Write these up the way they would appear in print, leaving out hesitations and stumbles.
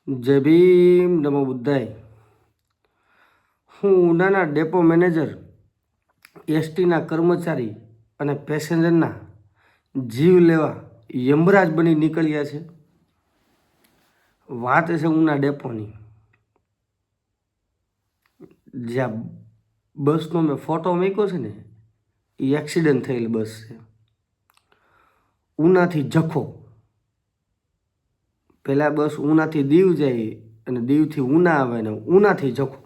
જય ભીમ નમો બુદ્ધાય. હું ઉનાના depot manager એસટીના કર્મચારી અને પેસેન્જરના જીવ લેવા યમરાજ બની નીકળ્યા છે. વાત છે ઉના ડેપોની, જ્યાં બસનો મેં ફોટો મૂક્યો છે ને, એ એક્સિડન્ટ થયેલ બસ છે. ઉનાથી જખો, પહેલાં બસ ઉનાથી દીવ જાય અને દીવથી ઉના આવે ને ઉનાથી જખો.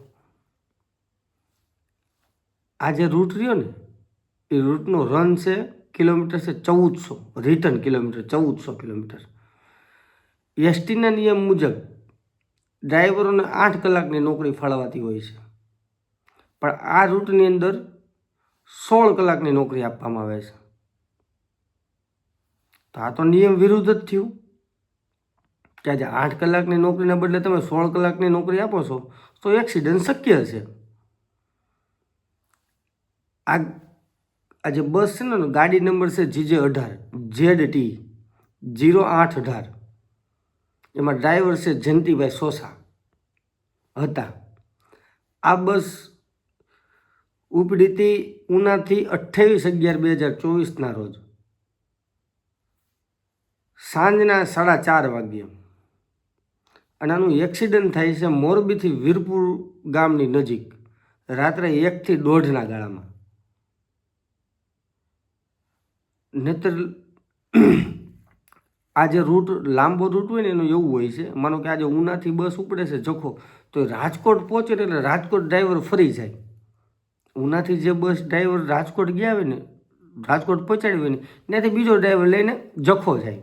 આ જે રૂટ રહ્યો ને, એ રૂટનો રન છે કિલોમીટર છે 1400, રિટર્ન કિલોમીટર 1400 કિલોમીટર. એસટીના નિયમ મુજબ ડ્રાઈવરોને 8 કલાકની નોકરી ફાળવાતી હોય છે, પણ આ રૂટની અંદર 16 કલાકની નોકરી આપવામાં આવે છે. તો આ તો નિયમ વિરુદ્ધ જ થયું કે આજે 8 કલાકની નોકરીના બદલે તમે 16 કલાકની નોકરી આપો છો, તો એક્સિડન્ટ શક્ય છે. આ જે બસ છે ને, ગાડી નંબર છે GJ18 ZT 0818. એમાં ડ્રાઈવર છે જયંતિભાઈ સોસા હતા. આ બસ ઉપડી હતી ઉનાથી 28/11/2024 રોજ સાંજના 4:30 વાગ્યે, અને આનું એક્સિડન્ટ થાય છે મોરબીથી વીરપુર ગામની નજીક રાત્રે 1 થી 1:30 ગાળામાં. નહીતર આ જે રૂટ લાંબો રૂટ હોય ને, એનું એવું હોય છે, માનો કે આજે ઉનાથી બસ ઉપડે છે જખો, તો રાજકોટ પહોંચે એટલે રાજકોટ ડ્રાઈવર ફરી જાય. ઉનાથી જે બસ ડ્રાઈવર રાજકોટ ગયા હોય ને, રાજકોટ પહોંચાડ્યું હોય ને, ત્યાંથી બીજો ડ્રાઈવર લઈને જખો જાય,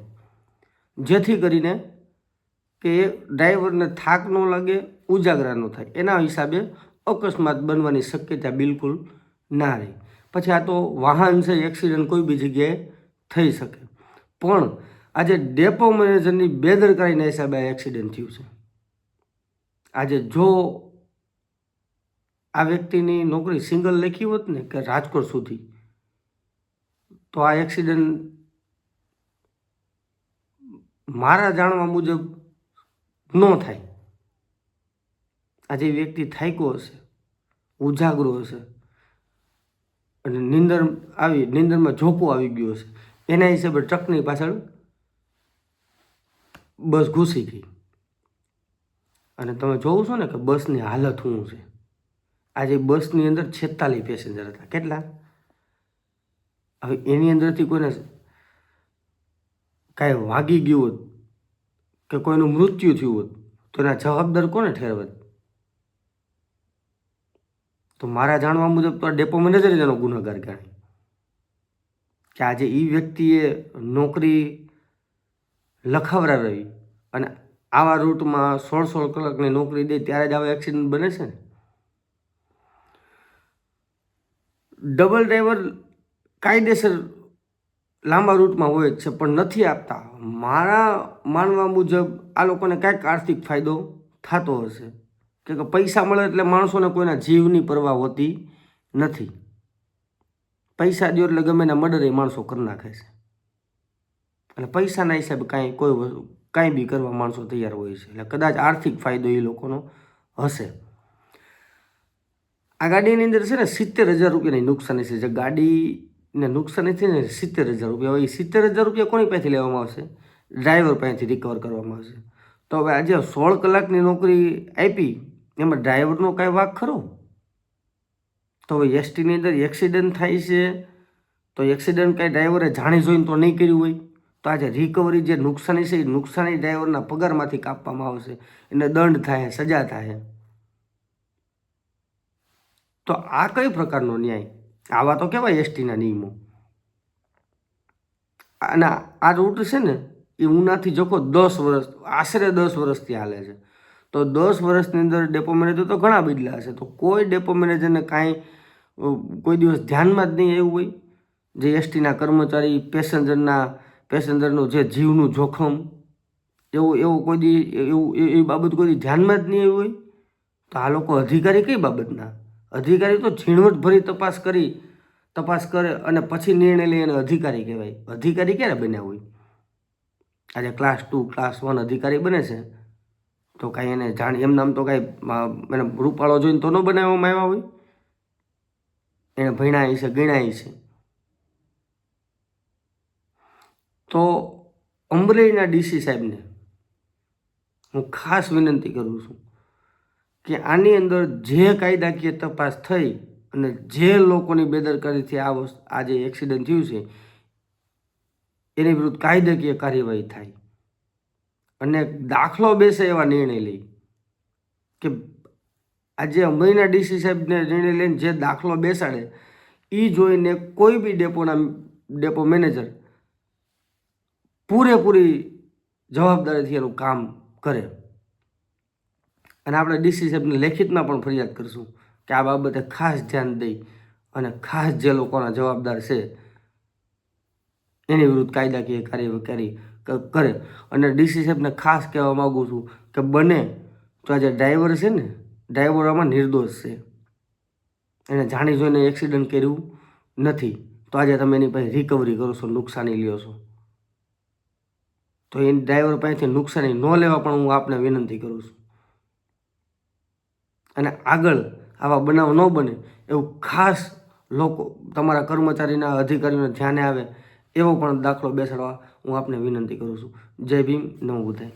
જેથી કરીને કે એ ડ્રાઈવરને થાક ન લાગે, ઉજાગરા ન થાય. એના હિસાબે અકસ્માત બનવાની શક્યતા બિલકુલ ના રહે. પછી આ તો વાહન છે, એક્સિડન્ટ કોઈ બી જગ્યાએ થઈ શકે, પણ આજે ડેપો મેનેજરની બેદરકારીના હિસાબે આ એક્સિડન્ટ થયું છે. આજે જો આ વ્યક્તિની નોકરી સિંગલ લખી હોત ને કે રાજકોટ સુધી, તો આ એક્સિડન્ટ મારા જાણવા મુજબ ન થાય. આજે વ્યક્તિ થાક્યો હશે, ઉજાગરો હશે, અને નીંદરમાં ઝોપો આવી ગયો હશે, એના હિસાબે ટ્રકની પાછળ બસ ઘૂસી ગઈ. અને તમે જોવો છો ને કે બસની હાલત શું છે. આજે બસની અંદર 46 પેસેન્જર હતા. કેટલા? હવે એની અંદરથી કોઈને કાંઈ વાગી ગયું હોત કે કોઈનું મૃત્યુ થયું હોત, તો એના જવાબદાર કોને ઠેરવત? તો મારા જાણવા મુજબ તો આ ડેપો મેનેજર જ એનો ગુનેગાર ગણાય, કે આજે એ વ્યક્તિએ નોકરી લખાવરાવી અને આવા રૂટમાં 16 કલાકની નોકરી દે ત્યારે જ આવા એક્સિડન્ટ બને છે ને. ડબલ ડ્રાઈવર કાયદેસર લાંબા રૂટમાં હોય જ છે, પણ નથી આપતા. મારા માનવા મુજબ આ લોકોને કાંઈક આર્થિક ફાયદો થતો હશે, કે પૈસા મળે એટલે માણસોને કોઈના જીવની પરવા હોતી નથી. પૈસા દો એટલે ગમે એના મર્ડર એ માણસો કરી નાખે છે, અને પૈસાના હિસાબે કાંઈ બી કરવા માણસો તૈયાર હોય છે. એટલે કદાચ આર્થિક ફાયદો એ લોકોનો હશે. આ ગાડીની અંદર છે ને 70,000 રૂપિયાની નુકસાની છે. જે ગાડીને નુકસાની થઈ ને 70,000 રૂપિયા, હવે એ 70,000 રૂપિયા કોની પાસેથી લેવામાં આવશે? ડ્રાઈવર પાસેથી રિકવર કરવામાં આવશે. તો હવે આજે 16 કલાકની નોકરી આપી, એમાં ડ્રાઈવરનો કાંઈ વાંક ખરો? તો હવે એસટીની અંદર એક્સિડન્ટ થાય છે, તો એક્સિડન્ટ કાંઈ ડ્રાઈવરે જાણી જોઈને તો નહીં કર્યું હોય, તો આજે રિકવરી જે નુકસાની છે, એ નુકસાની ડ્રાઈવરના પગારમાંથી કાપવામાં આવશે, એને દંડ થાય, સજા થાય. તો આ કઈ પ્રકારનો ન્યાય? આવા તો કહેવાય એસટીના નિયમો. અને આ રૂટ છે ને, એ ઉનાથી જખો 10 વર્ષ, આશરે 10 વર્ષથી હાલે છે. તો 10 વર્ષની અંદર ડેપો મેનેજર તો ઘણા બદલા હશે, તો કોઈ ડેપો મેનેજરને કાંઈ કોઈ દિવસ ધ્યાનમાં જ નહીં આવ્યું હોય, જે એસટીના કર્મચારી પેસેન્જરનું જે જીવનું જોખમ, એવું કોઈ દી એ બાબત કોઈ દી ધ્યાનમાં જ નહીં આવ્યું હોય. તો આ લોકો અધિકારી કઈ બાબતના? અધિકારી તો ઝીણવટભરી તપાસ કરે અને પછી નિર્ણય લે, એને અધિકારી કહેવાય. અધિકારી ક્યારે બન્યા હોય? આજે ક્લાસ 2, ક્લાસ 1 અધિકારી બને છે, તો કાંઈ એને જાણ એમ નામ તો કાંઈ એને રૂપાળો જોઈને તો ન બનાવવામાં આવ્યા હોય, એને ભણ્યા છે ગણ્યા છે. તો અમરેલીના ડીસી સાહેબને હું ખાસ વિનંતી કરું છું કે આની અંદર જે કાયદાકીય તપાસ થઈ અને જે લોકોની બેદરકારીથી આ જે એક્સિડન્ટ થયું છે એની વિરુદ્ધ કાયદાકીય કાર્યવાહી થાય અને દાખલો બેસે એવા નિર્ણય લઈ. કે આજે અમરેલીના ડીસી સાહેબને નિર્ણય લઈને જે દાખલો બેસાડે એ જોઈને કોઈ બી ડેપો મેનેજર પૂરેપૂરી જવાબદારીથી એનું કામ કરે. અને આપણે ડીસી સાહેબને લેખિતમાં પણ ફરિયાદ કરીશું કે આ બાબતે ખાસ ધ્યાન દઈ અને ખાસ જે લોકોના જવાબદાર છે એની વિરુદ્ધ કાયદાકીય કાર્યવાહી કરે. અને ડીસી સાહેબને ખાસ કહેવા માગું છું કે બને તો આ જે ડ્રાઈવર છે ને, ડ્રાઈવર આમાં નિર્દોષ છે, એને જાણી જોઈને એક્સિડન્ટ કર્યું નથી. તો આજે તમે એની પાસે રિકવરી કરો છો, નુકસાની લ્યો છો, તો એ ડ્રાઈવર પાસેથી નુકસાની ન લેવા પણ હું આપને વિનંતી કરું છું. અને આગળ આવા બનાવ ન બને એવું ખાસ લોકો તમારા કર્મચારીના અધિકારીઓને ધ્યાને આવે એવો પણ દાખલો બેસાડવા હું આપને વિનંતી કરું છું. જય ભીમ, નમો બુદ્ધાય.